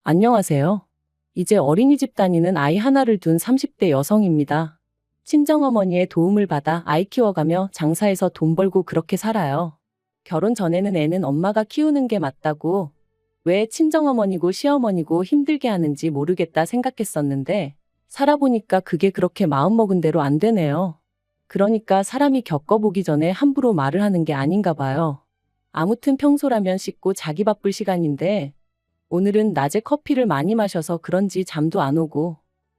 안녕하세요. 이제 어린이집 다니는 아이 하나를 둔 30대 여성입니다. 친정어머니의 도움을 받아 아이 키워가며 장사해서 돈 벌고 그렇게 살아요. 결혼 전에는 애는 엄마가 키우는 게 맞다고, 왜 친정어머니고 시어머니고 힘들게 하는지 모르겠다 생각했었는데, 살아보니까 그게 그렇게 마음먹은 대로 안 되네요. 그러니까 사람이 겪어보기 전에 함부로 말을 하는 게 아닌가 봐요. 아무튼 평소라면 씻고 자기 바쁠 시간인데, 오늘은 낮에 커피를 많이 마셔서 그런지 잠도 안 오고,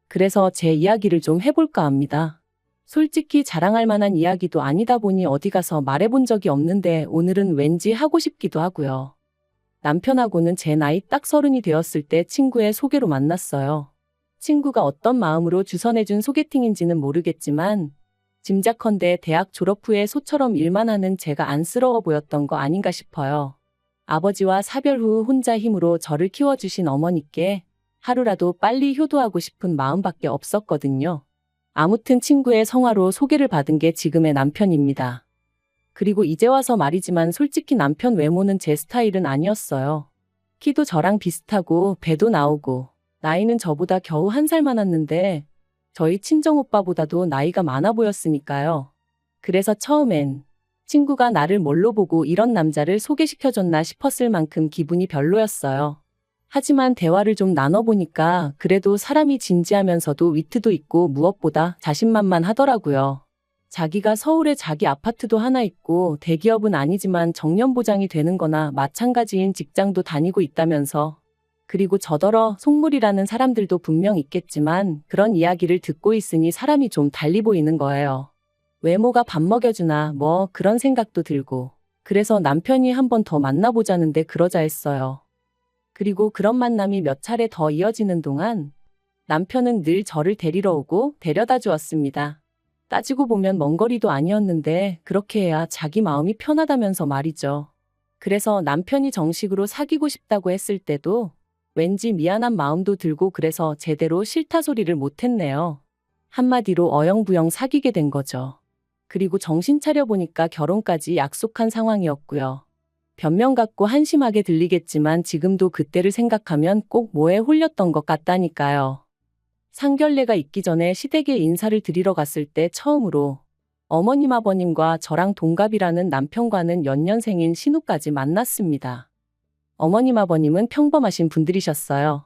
그래서 제 이야기를 좀 해볼까 합니다. 솔직히 자랑할 만한 이야기도 아니다 보니 어디 가서 말해본 적이 없는데 오늘은 왠지 하고 싶기도 하고요. 남편하고는 제 나이 딱 30이 되었을 때 친구의 소개로 만났어요. 친구가 어떤 마음으로 주선해준 소개팅인지는 모르겠지만, 짐작컨대 대학 졸업 후에 소처럼 일만 하는 제가 안쓰러워 보였던 거 아닌가 싶어요. 아버지와 사별 후 혼자 힘으로 저를 키워주신 어머니께 하루라도 빨리 효도하고 싶은 마음밖에 없었거든요. 아무튼 친구의 성화로 소개를 받은 게 지금의 남편입니다. 그리고 이제 와서 말이지만 솔직히 남편 외모는 제 스타일은 아니었어요. 키도 저랑 비슷하고 배도 나오고 나이는 저보다 겨우 1살 많았는데 저희 친정오빠보다도 나이가 많아 보였으니까요. 그래서 처음엔 친구가 나를 뭘로 보고 이런 남자를 소개시켜줬나 싶었을 만큼 기분이 별로였어요. 하지만 대화를 좀 나눠보니까 그래도 사람이 진지하면서도 위트도 있고 무엇보다 자신만만하더라고요. 자기가 서울에 자기 아파트도 하나 있고 대기업은 아니지만 정년보장이 되는 거나 마찬가지인 직장도 다니고 있다면서. 그리고 저더러 속물이라는 사람들도 분명 있겠지만 그런 이야기를 듣고 있으니 사람이 좀 달리 보이는 거예요. 외모가 밥 먹여주나 뭐 그런 생각도 들고, 그래서 남편이 한 번 더 만나보자는데 그러자 했어요. 그리고 그런 만남이 몇 차례 더 이어지는 동안 남편은 늘 저를 데리러 오고 데려다 주었습니다. 따지고 보면 먼 거리도 아니었는데 그렇게 해야 자기 마음이 편하다면서 말이죠. 그래서 남편이 정식으로 사귀고 싶다고 했을 때도 왠지 미안한 마음도 들고 그래서 제대로 싫다 소리를 못했네요. 한마디로 어영부영 사귀게 된 거죠. 그리고 정신 차려보니까 결혼까지 약속한 상황이었고요. 변명 같고 한심하게 들리겠지만 지금도 그때를 생각하면 꼭 뭐에 홀렸던 것 같다니까요. 상견례가 있기 전에 시댁에 인사를 드리러 갔을 때 처음으로 어머님 아버님과 저랑 동갑이라는 남편과는 연년생인 신우까지 만났습니다. 어머님 아버님은 평범하신 분들이셨어요.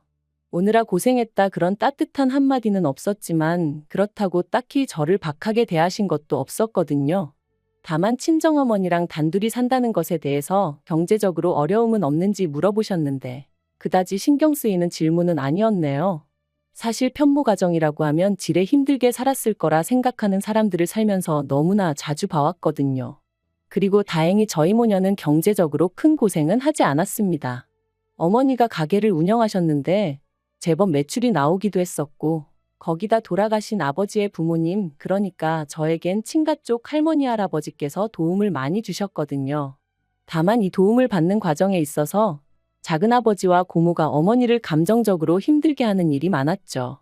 오느라 고생했다 그런 따뜻한 한마디는 없었지만 그렇다고 딱히 저를 박하게 대하신 것도 없었거든요. 다만 친정어머니랑 단둘이 산다는 것에 대해서 경제적으로 어려움은 없는지 물어보셨는데 그다지 신경 쓰이는 질문은 아니었네요. 사실 편모가정이라고 하면 지레 힘들게 살았을 거라 생각하는 사람들을 살면서 너무나 자주 봐왔거든요. 그리고 다행히 저희 모녀는 경제적으로 큰 고생은 하지 않았습니다. 어머니가 가게를 운영하셨는데 제법 매출이 나오기도 했었고, 거기다 돌아가신 아버지의 부모님, 그러니까 저에겐 친가 쪽 할머니 할아버지께서 도움을 많이 주셨거든요. 다만 이 도움을 받는 과정에 있어서 작은아버지와 고모가 어머니를 감정적으로 힘들게 하는 일이 많았죠.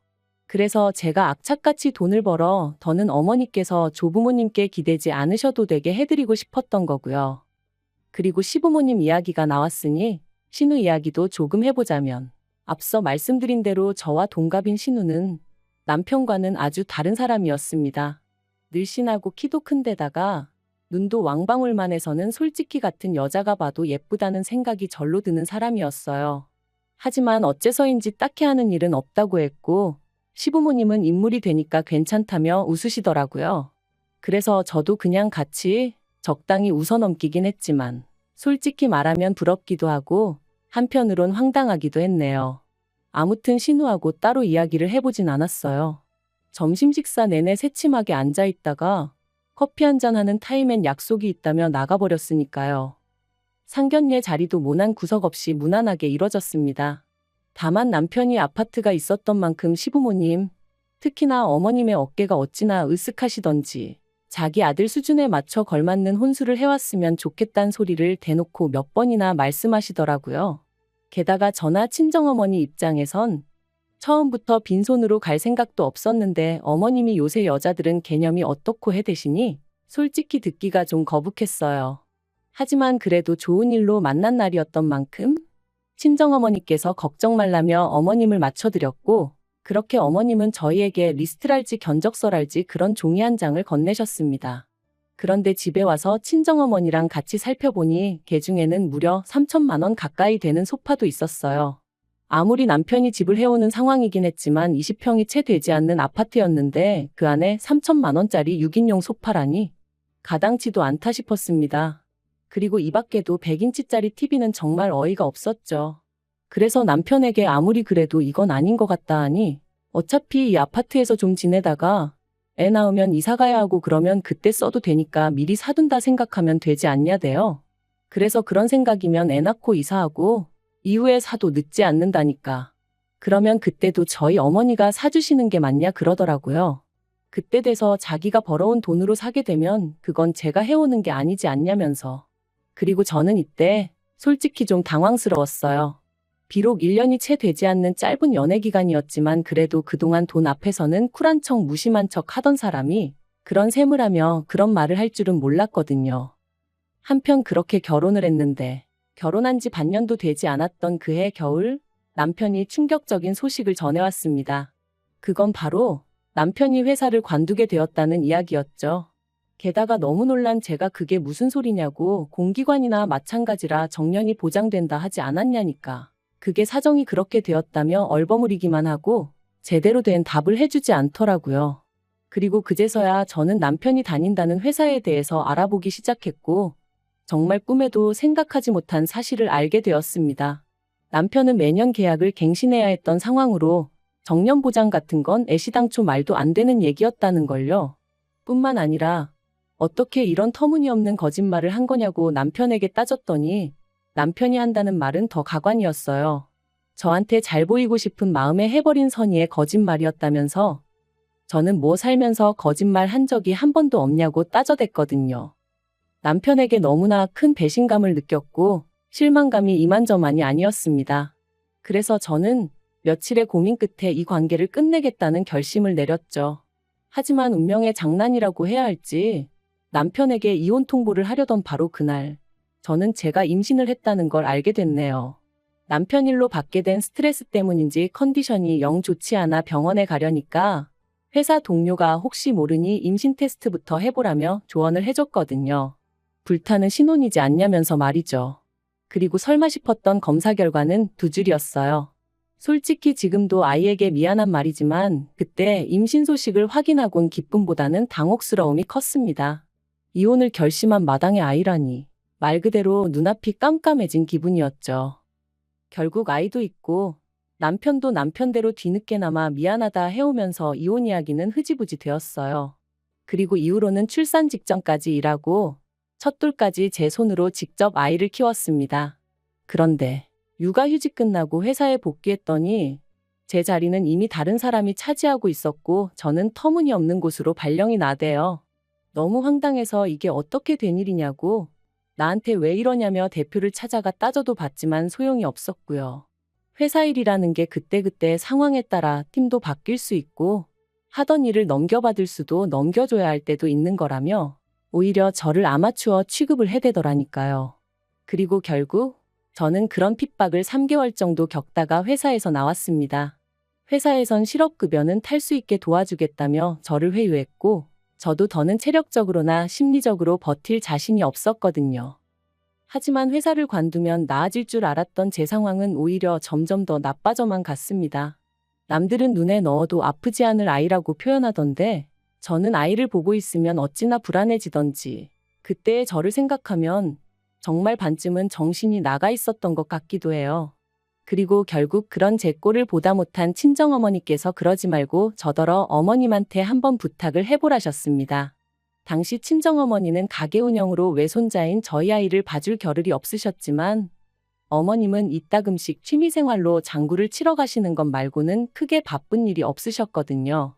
그래서 제가 악착같이 돈을 벌어 더는 어머니께서 조부모님께 기대지 않으셔도 되게 해드리고 싶었던 거고요. 그리고 시부모님 이야기가 나왔으니 신우 이야기도 조금 해보자면, 앞서 말씀드린 대로 저와 동갑인 신우는 남편과는 아주 다른 사람이었습니다. 늘씬하고 키도 큰 데다가 눈도 왕방울만 해서는 솔직히 같은 여자가 봐도 예쁘다는 생각이 절로 드는 사람이었어요. 하지만 어째서인지 딱히 하는 일은 없다고 했고 시부모님은 인물이 되니까 괜찮다며 웃으시더라고요. 그래서 저도 그냥 같이 적당히 웃어넘기긴 했지만 솔직히 말하면 부럽기도 하고 한편으론 황당하기도 했네요. 아무튼 신우하고 따로 이야기를 해보진 않았어요. 점심 식사 내내 새침하게 앉아있다가 커피 한잔하는 타임엔 약속이 있다며 나가버렸으니까요. 상견례 자리도 모난 구석 없이 무난하게 이뤄졌습니다. 다만 남편이 아파트가 있었던 만큼 시부모님, 특히나 어머님의 어깨가 어찌나 으쓱하시던지 자기 아들 수준에 맞춰 걸맞는 혼수를 해왔으면 좋겠단 소리를 대놓고 몇 번이나 말씀하시더라고요. 게다가 저나 친정어머니 입장에선 처음부터 빈손으로 갈 생각도 없었는데 어머님이 요새 여자들은 개념이 어떻고 해대시니 솔직히 듣기가 좀 거북했어요. 하지만 그래도 좋은 일로 만난 날이었던 만큼 친정어머니께서 걱정 말라며 어머님을 맞춰드렸고, 그렇게 어머님은 저희에게 리스트랄지 견적서랄지 그런 종이 한 장을 건네셨습니다. 그런데 집에 와서 친정어머니랑 같이 살펴보니 그 중에는 무려 3천만 원 가까이 되는 소파도 있었어요. 아무리 남편이 집을 해오는 상황이긴 했지만 20평이 채 되지 않는 아파트였는데 그 안에 3천만 원짜리 6인용 소파라니 가당치도 않다 싶었습니다. 그리고 이 밖에도 100인치짜리 TV는 정말 어이가 없었죠. 그래서 남편에게 아무리 그래도 이건 아닌 것 같다 하니 어차피 이 아파트에서 좀 지내다가 애 낳으면 이사 가야 하고 그러면 그때 써도 되니까 미리 사둔다 생각하면 되지 않냐대요. 그래서 그런 생각이면 애 낳고 이사하고 이후에 사도 늦지 않는다니까. 그러면 그때도 저희 어머니가 사주시는 게 맞냐 그러더라고요. 그때 돼서 자기가 벌어온 돈으로 사게 되면 그건 제가 해오는 게 아니지 않냐면서. 그리고 저는 이때 솔직히 좀 당황스러웠어요. 비록 1년이 채 되지 않는 짧은 연애 기간이었지만 그래도 그동안 돈 앞에서는 쿨한 척 무심한 척 하던 사람이 그런 셈을 하며 그런 말을 할 줄은 몰랐거든요. 한편 그렇게 결혼을 했는데 결혼한 지 반년도 되지 않았던 그해 겨울 남편이 충격적인 소식을 전해왔습니다. 그건 바로 남편이 회사를 관두게 되었다는 이야기였죠. 게다가 너무 놀란 제가 그게 무슨 소리냐고 공기관이나 마찬가지라 정년이 보장된다 하지 않았냐니까. 그게 사정이 그렇게 되었다며 얼버무리기만 하고 제대로 된 답을 해주지 않더라고요. 그리고 그제서야 저는 남편이 다닌다는 회사에 대해서 알아보기 시작했고 정말 꿈에도 생각하지 못한 사실을 알게 되었습니다. 남편은 매년 계약을 갱신해야 했던 상황으로 정년 보장 같은 건 애시당초 말도 안 되는 얘기였다는 걸요. 뿐만 아니라 어떻게 이런 터무니없는 거짓말을 한 거냐고 남편에게 따졌더니 남편이 한다는 말은 더 가관이었어요. 저한테 잘 보이고 싶은 마음에 해버린 선의의 거짓말이었다면서 저는 뭐 살면서 거짓말 한 적이 한 번도 없냐고 따져댔거든요. 남편에게 너무나 큰 배신감을 느꼈고 실망감이 이만저만이 아니었습니다. 그래서 저는 며칠의 고민 끝에 이 관계를 끝내겠다는 결심을 내렸죠. 하지만 운명의 장난이라고 해야 할지 남편에게 이혼 통보를 하려던 바로 그날 저는 제가 임신을 했다는 걸 알게 됐네요. 남편 일로 받게 된 스트레스 때문인지 컨디션이 영 좋지 않아 병원에 가려니까 회사 동료가 혹시 모르니 임신 테스트부터 해보라며 조언을 해줬거든요. 불타는 신혼이지 않냐면서 말이죠. 그리고 설마 싶었던 검사 결과는 두 줄이었어요. 솔직히 지금도 아이에게 미안한 말이지만 그때 임신 소식을 확인하곤 기쁨보다는 당혹스러움이 컸습니다. 이혼을 결심한 마당의 아이라니 말 그대로 눈앞이 깜깜해진 기분이었죠. 결국 아이도 있고 남편도 남편대로 뒤늦게나마 미안하다 해오면서 이혼 이야기는 흐지부지 되었어요. 그리고 이후로는 출산 직전까지 일하고 첫돌까지 제 손으로 직접 아이를 키웠습니다. 그런데 육아휴직 끝나고 회사에 복귀했더니 제 자리는 이미 다른 사람이 차지하고 있었고 저는 터무니없는 곳으로 발령이 나대요. 너무 황당해서 이게 어떻게 된 일이냐고 나한테 왜 이러냐며 대표를 찾아가 따져도 봤지만 소용이 없었고요. 회사 일이라는 게 그때그때 상황에 따라 팀도 바뀔 수 있고 하던 일을 넘겨받을 수도 넘겨줘야 할 때도 있는 거라며 오히려 저를 아마추어 취급을 해대더라니까요. 그리고 결국 저는 그런 핍박을 3개월 정도 겪다가 회사에서 나왔습니다. 회사에선 실업급여는 탈 수 있게 도와주겠다며 저를 회유했고 저도 더는 체력적으로나 심리적으로 버틸 자신이 없었거든요. 하지만 회사를 관두면 나아질 줄 알았던 제 상황은 오히려 점점 더 나빠져만 갔습니다. 남들은 눈에 넣어도 아프지 않을 아이라고 표현하던데 저는 아이를 보고 있으면 어찌나 불안해지던지 그때의 저를 생각하면 정말 반쯤은 정신이 나가 있었던 것 같기도 해요. 그리고 결국 그런 제 꼴을 보다 못한 친정어머니께서 그러지 말고 저더러 어머님한테 한번 부탁을 해보라셨습니다. 당시 친정어머니는 가게 운영으로 외손자인 저희 아이를 봐줄 겨를이 없으셨지만 어머님은 이따금씩 취미생활로 장구를 치러 가시는 것 말고는 크게 바쁜 일이 없으셨거든요.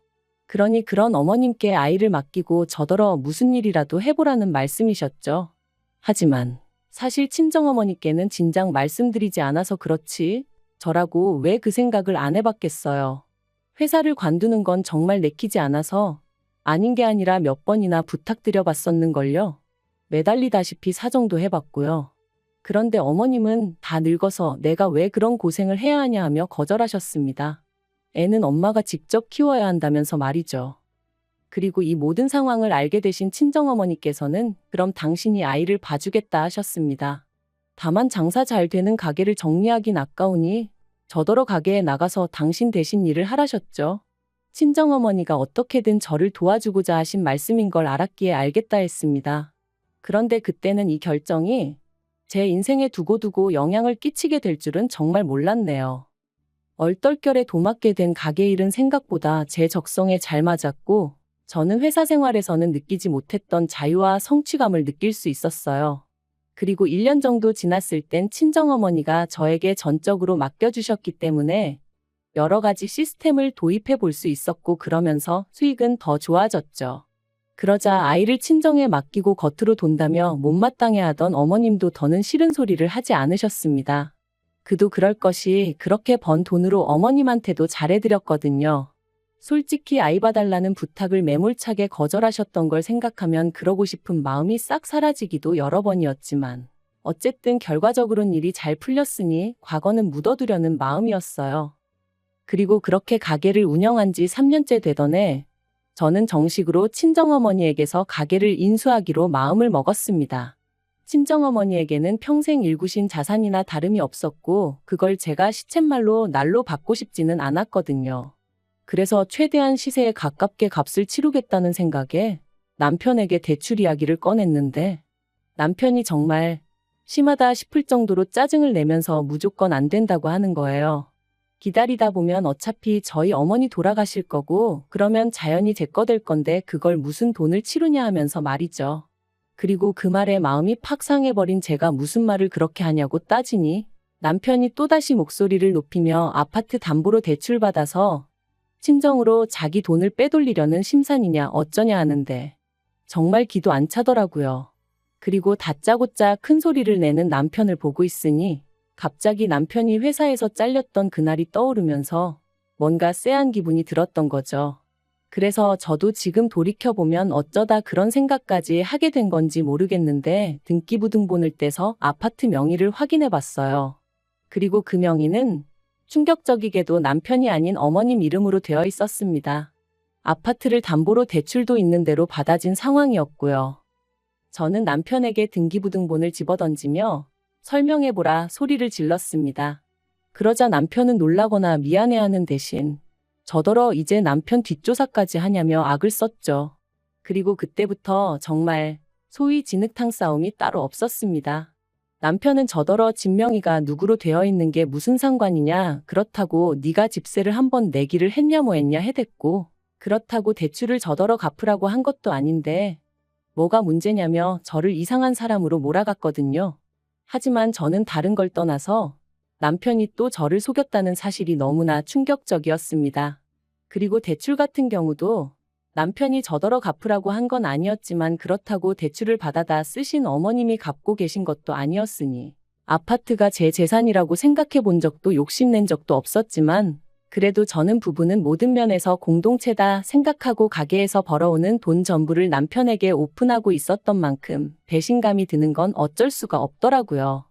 그러니 그런 어머님께 아이를 맡기고 저더러 무슨 일이라도 해보라는 말씀이셨죠. 하지만 사실 친정어머니께는 진작 말씀드리지 않아서 그렇지 저라고 왜 그 생각을 안 해봤겠어요. 회사를 관두는 건 정말 내키지 않아서 아닌 게 아니라 몇 번이나 부탁드려 봤었는걸요. 매달리다시피 사정도 해봤고요. 그런데 어머님은 다 늙어서 내가 왜 그런 고생을 해야 하냐 하며 거절하셨습니다. 애는 엄마가 직접 키워야 한다면서 말이죠. 그리고 이 모든 상황을 알게 되신 친정어머니께서는 그럼 당신이 아이를 봐주겠다 하셨습니다. 다만 장사 잘 되는 가게를 정리하긴 아까우니 저더러 가게에 나가서 당신 대신 일을 하라셨죠. 친정어머니가 어떻게든 저를 도와주고자 하신 말씀인 걸 알았기에 알겠다 했습니다. 그런데 그때는 이 결정이 제 인생에 두고두고 영향을 끼치게 될 줄은 정말 몰랐네요. 얼떨결에 도맡게 된 가게 일은 생각보다 제 적성에 잘 맞았고 저는 회사 생활에서는 느끼지 못했던 자유와 성취감을 느낄 수 있었어요. 그리고 1년 정도 지났을 땐 친정어머니가 저에게 전적으로 맡겨주셨기 때문에 여러 가지 시스템을 도입해 볼 수 있었고 그러면서 수익은 더 좋아졌죠. 그러자 아이를 친정에 맡기고 겉으로 돈다며 못마땅해 하던 어머님도 더는 싫은 소리를 하지 않으셨습니다. 그도 그럴 것이 그렇게 번 돈으로 어머님한테도 잘해드렸거든요. 솔직히 아이 봐달라는 부탁을 매몰차게 거절하셨던 걸 생각하면 그러고 싶은 마음이 싹 사라지기도 여러 번이었지만 어쨌든 결과적으로는 일이 잘 풀렸으니 과거는 묻어두려는 마음이었어요. 그리고 그렇게 가게를 운영한 지 3년째 되던 해 저는 정식으로 친정어머니에게서 가게를 인수하기로 마음을 먹었습니다. 친정어머니에게는 평생 일구신 자산이나 다름이 없었고 그걸 제가 시쳇말로 날로 받고 싶지는 않았거든요. 그래서 최대한 시세에 가깝게 값을 치르겠다는 생각에 남편에게 대출 이야기를 꺼냈는데 남편이 정말 심하다 싶을 정도로 짜증을 내면서 무조건 안 된다고 하는 거예요. 기다리다 보면 어차피 저희 어머니 돌아가실 거고 그러면 자연히 제 거 될 건데 그걸 무슨 돈을 치르냐 하면서 말이죠. 그리고 그 말에 마음이 팍 상해버린 제가 무슨 말을 그렇게 하냐고 따지니 남편이 또다시 목소리를 높이며 아파트 담보로 대출받아서 친정으로 자기 돈을 빼돌리려는 심산이냐 어쩌냐 하는데 정말 기도 안 차더라고요. 그리고 다짜고짜 큰 소리를 내는 남편을 보고 있으니 갑자기 남편이 회사에서 잘렸던 그날이 떠오르면서 뭔가 쎄한 기분이 들었던 거죠. 그래서 저도 지금 돌이켜보면 어쩌다 그런 생각까지 하게 된 건지 모르겠는데 등기부등본을 떼서 아파트 명의를 확인해 봤어요. 그리고 그 명의는 충격적이게도 남편이 아닌 어머님 이름으로 되어 있었습니다. 아파트를 담보로 대출도 있는 대로 받아진 상황이었고요. 저는 남편에게 등기부등본을 집어던지며 설명해보라 소리를 질렀습니다. 그러자 남편은 놀라거나 미안해하는 대신 저더러 이제 남편 뒷조사까지 하냐며 악을 썼죠. 그리고 그때부터 정말 소위 진흙탕 싸움이 따로 없었습니다. 남편은 저더러 집 명의가 누구로 되어 있는 게 무슨 상관이냐, 그렇다고 네가 집세를 한번 내기를 했냐 뭐 했냐 해댔고 그렇다고 대출을 저더러 갚으라고 한 것도 아닌데 뭐가 문제냐며 저를 이상한 사람으로 몰아갔거든요. 하지만 저는 다른 걸 떠나서 남편이 또 저를 속였다는 사실이 너무나 충격적이었습니다. 그리고 대출 같은 경우도 남편이 저더러 갚으라고 한 건 아니었지만 그렇다고 대출을 받아다 쓰신 어머님이 갚고 계신 것도 아니었으니 아파트가 제 재산이라고 생각해 본 적도 욕심낸 적도 없었지만 그래도 저는 부부는 모든 면에서 공동체다 생각하고 가게에서 벌어오는 돈 전부를 남편에게 오픈하고 있었던 만큼 배신감이 드는 건 어쩔 수가 없더라고요.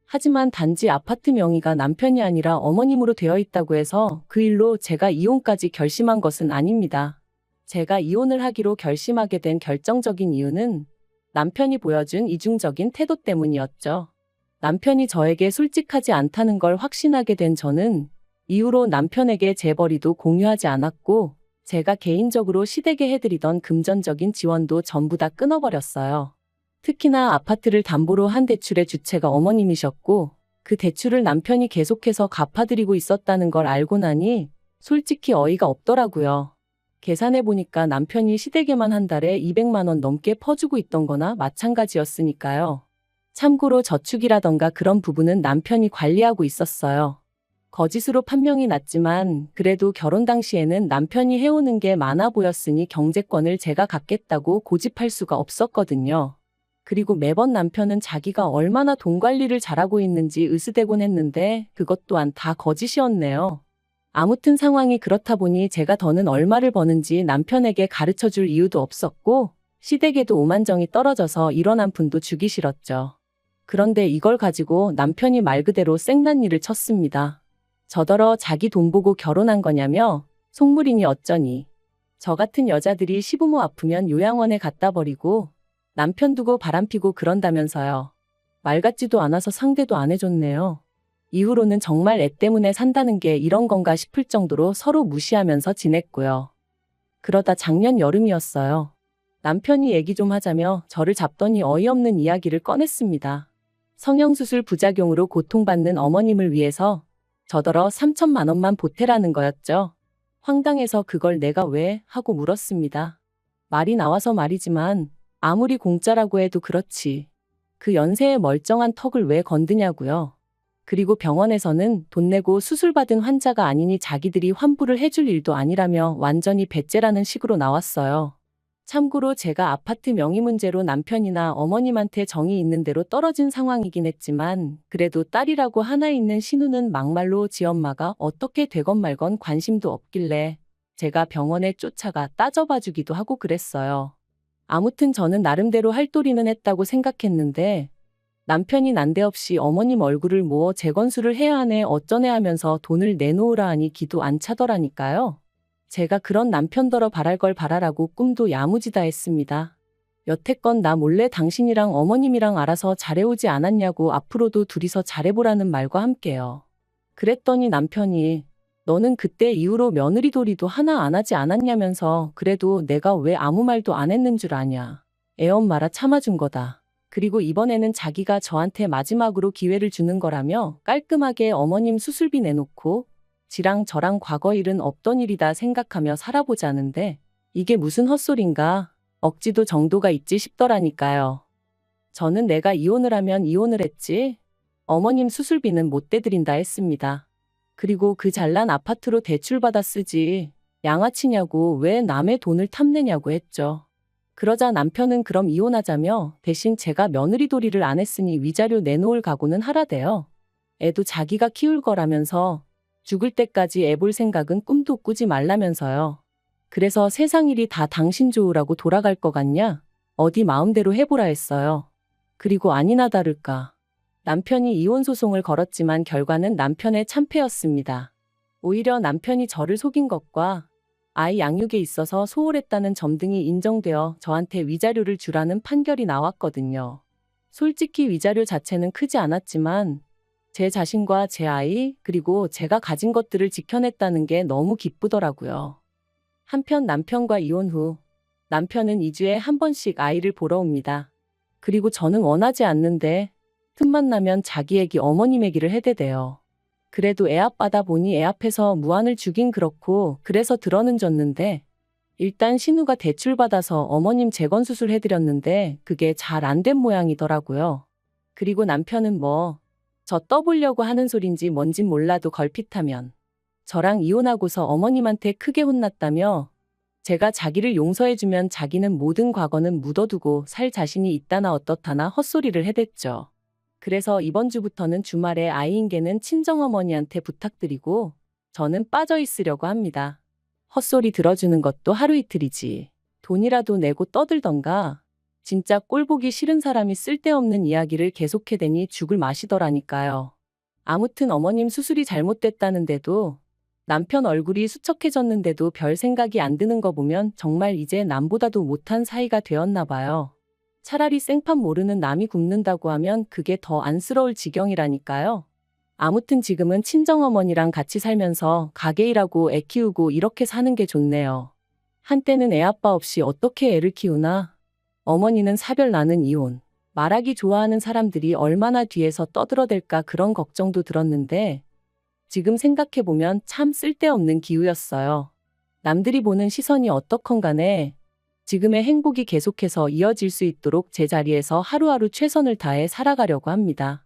하지만 단지 아파트 명의가 남편이 아니라 어머님으로 되어 있다고 해서 그 일로 제가 이혼까지 결심한 것은 아닙니다. 제가 이혼을 하기로 결심하게 된 결정적인 이유는 남편이 보여준 이중적인 태도 때문이었죠. 남편이 저에게 솔직하지 않다는 걸 확신하게 된 저는 이후로 남편에게 재벌이도 공유하지 않았고 제가 개인적으로 시댁에 해드리던 금전적인 지원도 전부 다 끊어버렸어요. 특히나 아파트를 담보로 한 대출의 주체가 어머님이셨고 그 대출을 남편이 계속해서 갚아드리고 있었다는 걸 알고 나니 솔직히 어이가 없더라고요. 계산해보니까 남편이 시댁에만 한 달에 200만 원 넘게 퍼주고 있던 거나 마찬가지였으니까요. 참고로 저축이라던가 그런 부분은 남편이 관리하고 있었어요. 거짓으로 판명이 났지만 그래도 결혼 당시에는 남편이 해오는 게 많아 보였으니 경제권을 제가 갖겠다고 고집할 수가 없었거든요. 그리고 매번 남편은 자기가 얼마나 돈 관리를 잘하고 있는지 으스대곤 했는데 그것 또한 다 거짓이었네요. 아무튼 상황이 그렇다 보니 제가 더는 얼마를 버는지 남편에게 가르쳐줄 이유도 없었고 시댁에도 오만정이 떨어져서 이런 한 푼도 주기 싫었죠. 그런데 이걸 가지고 남편이 말 그대로 생난리를 쳤습니다. 저더러 자기 돈 보고 결혼한 거냐며 속물이니 어쩌니. 저 같은 여자들이 시부모 아프면 요양원에 갖다 버리고 남편 두고 바람피고 그런다면서요. 말 같지도 않아서 상대도 안 해줬네요. 이후로는 정말 애 때문에 산다는 게 이런 건가 싶을 정도로 서로 무시하면서 지냈고요. 그러다 작년 여름이었어요. 남편이 얘기 좀 하자며 저를 잡더니 어이없는 이야기를 꺼냈습니다. 성형수술 부작용으로 고통받는 어머님을 위해서 저더러 3천만 원만 보태라는 거였죠. 황당해서 그걸 내가 왜 하고 물었습니다. 말이 나와서 말이지만 아무리 공짜라고 해도 그렇지. 그 연세에 멀쩡한 턱을 왜 건드냐고요. 그리고 병원에서는 돈 내고 수술받은 환자가 아니니 자기들이 환불을 해줄 일도 아니라며 완전히 배째라는 식으로 나왔어요. 참고로 제가 아파트 명의 문제로 남편이나 어머님한테 정이 있는 대로 떨어진 상황이긴 했지만 그래도 딸이라고 하나 있는 신우는 막말로 지엄마가 어떻게 되건 말건 관심도 없길래 제가 병원에 쫓아가 따져봐주기도 하고 그랬어요. 아무튼 저는 나름대로 할도리는 했다고 생각했는데 남편이 난데없이 어머님 얼굴을 모어 재건수를 해야 하네 어쩌네 하면서 돈을 내놓으라 하니 기도 안 차더라니까요. 제가 그런 남편더러 바랄 걸 바라라고 꿈도 야무지다 했습니다. 여태껏 나 몰래 당신이랑 어머님이랑 알아서 잘해오지 않았냐고 앞으로도 둘이서 잘해보라는 말과 함께요. 그랬더니 남편이 너는 그때 이후로 며느리 도리도 하나 안 하지 않았냐면서 그래도 내가 왜 아무 말도 안 했는 줄 아냐. 애엄마라 참아준 거다. 그리고 이번에는 자기가 저한테 마지막으로 기회를 주는 거라며 깔끔하게 어머님 수술비 내놓고 지랑 저랑 과거 일은 없던 일이다 생각하며 살아보자는데 이게 무슨 헛소린가. 억지도 정도가 있지 싶더라니까요. 저는 내가 이혼을 하면 이혼을 했지 어머님 수술비는 못 대드린다 했습니다. 그리고 그 잘난 아파트로 대출받아 쓰지 양아치냐고 왜 남의 돈을 탐내냐고 했죠. 그러자 남편은 그럼 이혼하자며 대신 제가 며느리 도리를 안 했으니 위자료 내놓을 각오는 하라대요. 애도 자기가 키울 거라면서 죽을 때까지 애 볼 생각은 꿈도 꾸지 말라면서요. 그래서 세상 일이 다 당신 좋으라고 돌아갈 것 같냐? 어디 마음대로 해보라 했어요. 그리고 아니나 다를까. 남편이 이혼 소송을 걸었지만 결과는 남편의 참패였습니다. 오히려 남편이 저를 속인 것과 아이 양육에 있어서 소홀했다는 점 등이 인정되어 저한테 위자료를 주라는 판결이 나왔거든요. 솔직히 위자료 자체는 크지 않았지만 제 자신과 제 아이 그리고 제가 가진 것들을 지켜냈다는 게 너무 기쁘더라고요. 한편 남편과 이혼 후 남편은 2주에 한 번씩 아이를 보러 옵니다. 그리고 저는 원하지 않는데 틈만 나면 자기 얘기 어머님 얘기를 해대대요. 그래도 애 아빠다 보니 애 앞에서 무안을 주긴 그렇고 그래서 들어는 줬는데 일단 신우가 대출받아서 어머님 재건수술 해드렸는데 그게 잘 안 된 모양이더라고요. 그리고 남편은 저 떠보려고 하는 소린지 뭔진 몰라도 걸핏하면 저랑 이혼하고서 어머님한테 크게 혼났다며 제가 자기를 용서해주면 자기는 모든 과거는 묻어두고 살 자신이 있다나 어떻다나 헛소리를 해댔죠. 그래서 이번 주부터는 주말에 아이인계는 친정어머니한테 부탁드리고 저는 빠져 있으려고 합니다. 헛소리 들어주는 것도 하루 이틀이지. 돈이라도 내고 떠들던가. 진짜 꼴보기 싫은 사람이 쓸데없는 이야기를 계속해대니 죽을 맛이더라니까요. 아무튼 어머님 수술이 잘못됐다는데도 남편 얼굴이 수척해졌는데도 별 생각이 안 드는 거 보면 정말 이제 남보다도 못한 사이가 되었나 봐요. 차라리 생판 모르는 남이 굶는다고 하면 그게 더 안쓰러울 지경이라니까요. 아무튼 지금은 친정어머니랑 같이 살면서 가게 일하고 애 키우고 이렇게 사는 게 좋네요. 한때는 애 아빠 없이 어떻게 애를 키우나? 어머니는 사별 나는 이혼. 말하기 좋아하는 사람들이 얼마나 뒤에서 떠들어댈까 그런 걱정도 들었는데 지금 생각해보면 참 쓸데없는 기우였어요. 남들이 보는 시선이 어떻건 간에 지금의 행복이 계속해서 이어질 수 있도록 제자리에서 하루하루 최선을 다해 살아가려고 합니다.